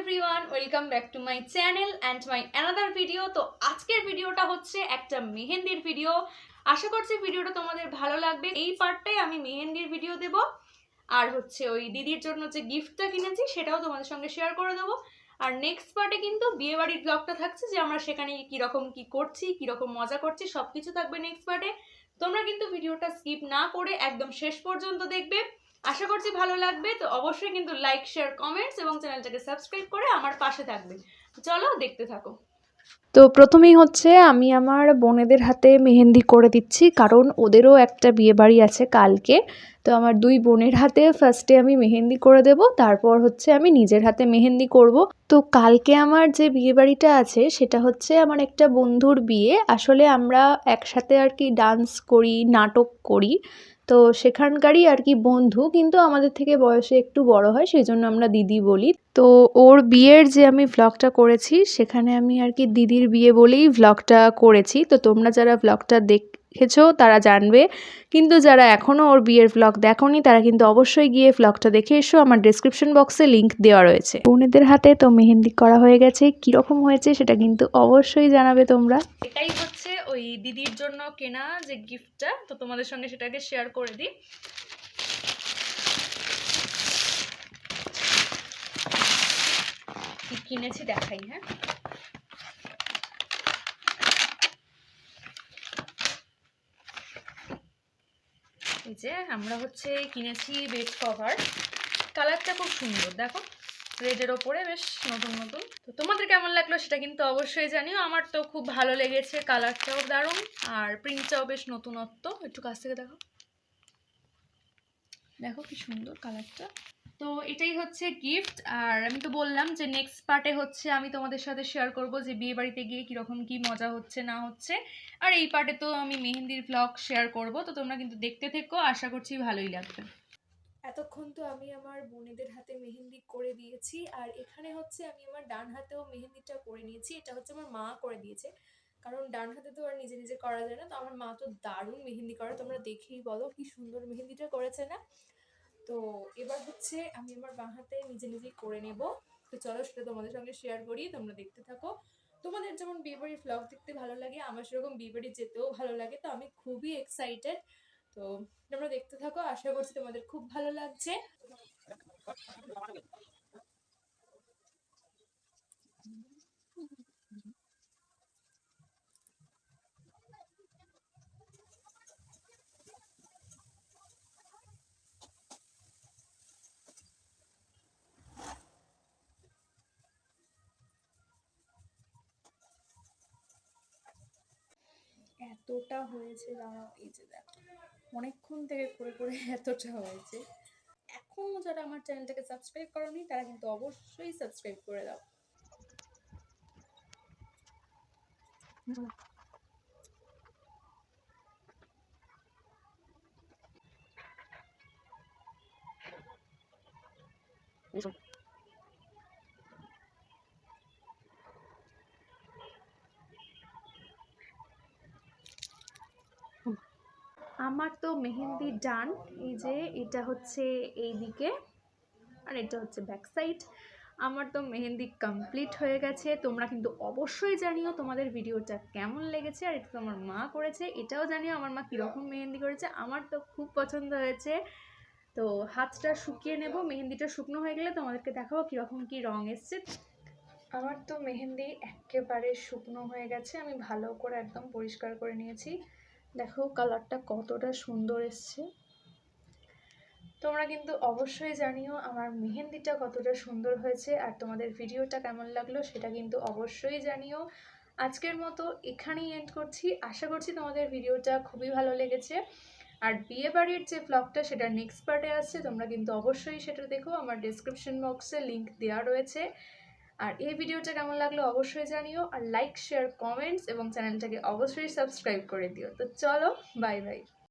Everyone, welcome back to my channel and my another video. তো আজকের ভিডিওটা হচ্ছে একটা মেহেন্দির ভিডিও। আশা করছি ভিডিওটা তোমাদের ভালো লাগবে। এই পার্টটাই আমি মেহেন্দির ভিডিও দেব, আর হচ্ছে ওই দিদির জন্য যে গিফটটা কিনেছি সেটাও তোমাদের সঙ্গে শেয়ার করে দেবো। আর নেক্সট পার্টে কিন্তু বিয়েবাড়ির ব্লগটা থাকছে, যে আমরা সেখানে কীরকম কী করছি, কীরকম মজা করছি, সব কিছু থাকবে নেক্সট পার্টে। তোমরা কিন্তু ভিডিওটা স্কিপ না করে একদম শেষ পর্যন্ত দেখবে। আশা করছি ভালো লাগবে। তো অবশ্যই কিন্তু লাইক, শেয়ার, কমেন্টস এবং চ্যানেলটাকে সাবস্ক্রাইব করে আমার পাশে থাকবে। চলো দেখতে থাকো। তো প্রথমেই হচ্ছে আমি আমার বোনেদের হাতে মেহেন্দি করে দিচ্ছি, কারণ ওদেরও একটা বিয়েবাড়ি আছে কালকে। তো আমার দুই বোনের হাতে ফার্স্টে আমি মেহেন্দি করে দেব, তারপর হচ্ছে আমি নিজের হাতে মেহেন্দি করব। তো কালকে আমার যে বিয়েবাড়িটা আছে সেটা হচ্ছে আমার একটা বন্ধুর বিয়ে। আসলে আমরা একসাথে আর কি ডান্স করি, নাটক করি, তো সেখানকারই আর কি বন্ধু, কিন্তু আমাদের থেকে বয়সে একটু বড় হয়, সেই জন্য আমরা দিদি বলি। তো ওর বিয়ের যে আমি ভ্লগটা করেছি সেখানে আমি আর কি দিদির বিয়ে বলেই ভ্লগটা করেছি। তো তোমরা যারা ভ্লগটা দেখেছো তারা জানবে, কিন্তু যারা এখনও ওর বিয়ের ভ্লগ দেখোনি তারা কিন্তু অবশ্যই গিয়ে ভ্লগটা দেখে এসো। আমার ডেসক্রিপশন বক্সে লিংক দেওয়া রয়েছে। বোনেদের হাতে তো মেহেন্দি করা হয়ে গেছে, কীরকম হয়েছে সেটা কিন্তু অবশ্যই জানাবে তোমরা। এটাই হচ্ছে ওই দিদির জন্য কেনা যে গিফটটা, তো তোমাদের সঙ্গে সেটাকে শেয়ার করে দিই। কি কিনেছি দেখাই। হ্যাঁ, এই যে আমরা হচ্ছে কিনেছি বেড কভার। কালারটা খুব সুন্দর, দেখো রেডের ওপরে বেশ নতুন নতুন। তো তোমাদের কেমন লাগলো সেটা কিন্তু অবশ্যই জানিও। আমার তো খুব ভালো লেগেছে, কালারটাও দারুণ আর প্রিন্টটাও বেশ নতুনত্ব। একটু কাছ থেকে দেখো, দেখো কি সুন্দর কালারটা। তো এটাই হচ্ছে গিফট। আর আমি তো বললাম যে নেক্সট পার্টে হচ্ছে আমি তোমাদের সাথে শেয়ার করব যে বিয়ে বাড়িতে গিয়ে কীরকম কী মজা হচ্ছে না হচ্ছে। আর এই পার্টে তো আমি মেহেন্দির ভ্লগ শেয়ার করব। তো তোমরা কিন্তু দেখতে থেকো, আশা করছি ভালোই লাগবে। এতক্ষণ তো আমি আমার বোনেদের হাতে মেহেন্দি করে দিয়েছি, আর এখানে হচ্ছে আমি আমার ডান হাতেও মেহেন্দিটা করে নিয়েছি। এটা হচ্ছে আমার মা করে দিয়েছে, কারণ ডান হাতে তো আর নিজে নিজে করা যায় না। তো আমার মা তো দারুণ মেহেন্দি করে, তোমরা দেখেই বলো কি সুন্দর মেহেন্দিটা করেছে না। তো এবার হচ্ছে আমি আমার বাঁ হাতে নিজে নিজেই করে নেব। তো চলো সেটা তোমাদের সঙ্গে শেয়ার করি, তোমরা দেখতে থাকো। তোমাদের যেমন বিয়েবাড়ির ভ্লগ দেখতে ভালো লাগে, আমার সেরকম বিয়েবাড়ি যেতেও ভালো লাগে। তো আমি খুবই এক্সাইটেড। তো তোমরা দেখতে থাকো, আশা করছি তোমাদের খুব ভালো লাগছে। এতটা হয়েছে, দাঁড়াও এই যে দেখো, অনেকক্ষণ থেকে করে করে এতটা হয়েছে। এখনও যারা আমার চ্যানেলটাকে সাবস্ক্রাইব করোনি তারা কিন্তু অবশ্যই সাবস্ক্রাইব করে দাও। আমার তো মেহেন্দি ডান। এই যে এটা হচ্ছে এই দিকে আর এটা হচ্ছে ব্যাক সাইড। আমার তো মেহেন্দি কমপ্লিট হয়ে গেছে। তোমরা কিন্তু অবশ্যই জানিও তোমাদের ভিডিওটা কেমন লেগেছে। আর এটা তো আমার মা করেছে, এটাও জানিও আমার মা কীরকম মেহেন্দি করেছে। আমার তো খুব পছন্দ হয়েছে। তো হাতটা শুকিয়ে নেব, মেহেন্দিটা শুকনো হয়ে গেলে তোমাদেরকে দেখাবো কীরকম কী রং এসছে। আমার তো মেহেন্দি একেবারে শুকনো হয়ে গেছে, আমি ভালো করে একদম পরিষ্কার করে নিয়েছি। দেখো কালারটা কতটা সুন্দর এসছে। তোমরা কিন্তু অবশ্যই জানিও আমার মেহেন্দিটা কতটা সুন্দর হয়েছে, আর তোমাদের ভিডিওটা কেমন লাগলো সেটা কিন্তু অবশ্যই জানিও। আজকের মতো এখানেই এন্ড করছি। আশা করছি তোমাদের ভিডিওটা খুবই ভালো লেগেছে। আর বিয়ে বাড়ির যে ব্লগটা সেটা নেক্সট পার্টে আসছে, তোমরা কিন্তু অবশ্যই সেটা দেখো। আমার ডেসক্রিপশন বক্সে লিঙ্ক দেওয়া রয়েছে। আর এই ভিডিওটা কেমন লাগলো অবশ্যই জানিও। আর লাইক, শেয়ার, কমেন্টস এবং চ্যানেলটাকে অবশ্যই সাবস্ক্রাইব করে দিও। তো চলো, বাই বাই।